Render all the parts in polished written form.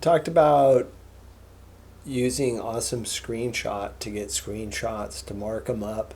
talked about using Awesome Screenshot to get screenshots to mark them up.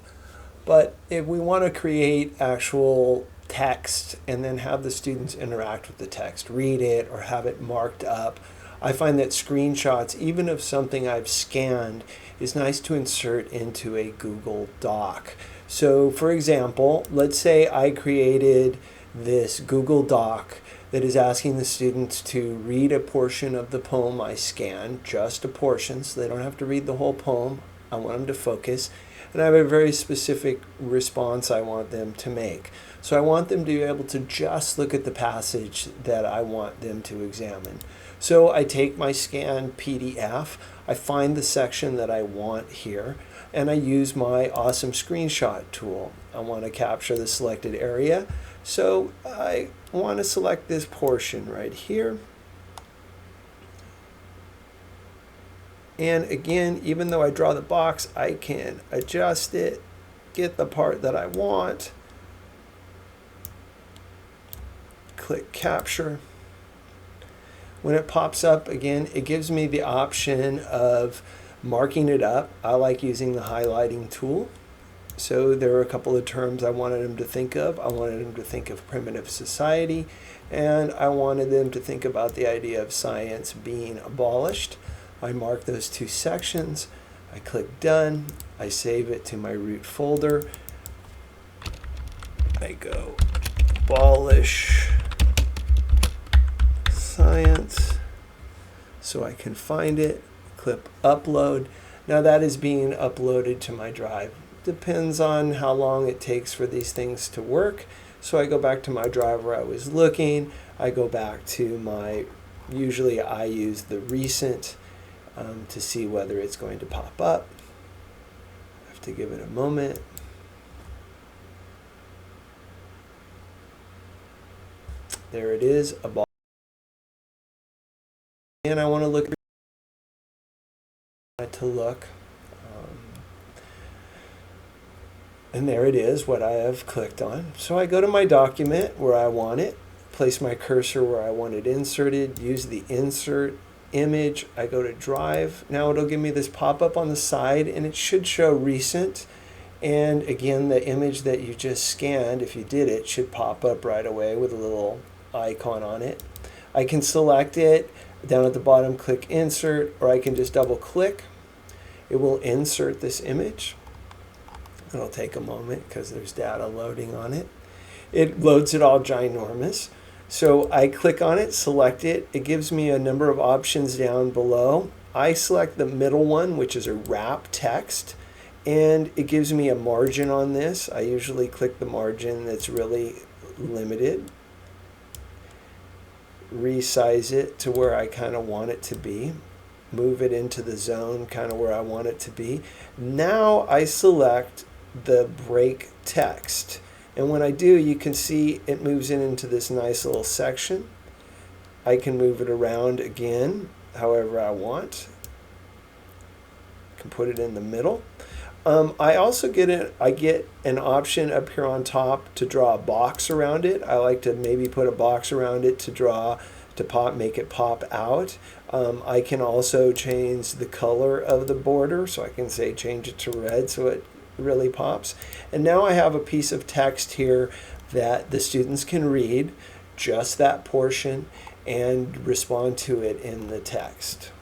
But if we want to create actual text and then have the students interact with the text, read it or have it marked up, I find that screenshots, even of something I've scanned, is nice to insert into a Google Doc. So for example, let's say I created this Google Doc that is asking the students to read a portion of the poem I scanned, just a portion, so they don't have to read the whole poem. I want them to focus. And I have a very specific response I want them to make. So I want them to be able to just look at the passage that I want them to examine. So I take my scanned PDF, I find the section that I want here, and I use my Awesome Screenshot tool. I want to capture the selected area, so I want to select this portion right here. And again, even though I draw the box, I can adjust it, get the part that I want, click capture. When it pops up again, it gives me the option of marking it up. I like using the highlighting tool. So there are a couple of terms I wanted them to think of. I wanted them to think of primitive society, and I wanted them to think about the idea of science being abolished. I mark those two sections, I click done, I save it to my root folder, I go abolish science, so I can find it, click upload. Now that is being uploaded to my drive. Depends on how long it takes for these things to work. So I go back to my drive where I was looking, I go back to my, usually I use the recent to see whether it's going to pop up. I have to give it a moment. There it is, and I want to look and there it is, what I have clicked on. So I go to my document where I want it, place my cursor where I want it inserted, use the insert image, I go to drive. Now it'll give me this pop-up on the side and it should show recent. And again, the image that you just scanned, if you did it, should pop up right away with a little icon on it. I can select it, down at the bottom click insert, or I can just double click. It will insert this image. It'll take a moment because there's data loading on it. It loads it all ginormous. So I click on it, select it. It gives me a number of options down below. I select the middle one, which is a wrap text, and it gives me a margin on this. I usually click the margin that's really limited. Resize it to where I kind of want it to be. Move it into the zone kind of where I want it to be. Now I select the break text. And when I do, you can see it moves into this nice little section. I can move it around again, however I want. I can put it in the middle. I also get an option up here on top to draw a box around it. I like to maybe put a box around it to make it pop out. I can also change the color of the border, so I can say change it to red so it really pops. And now I have a piece of text here that the students can read, just that portion, and respond to it in the text.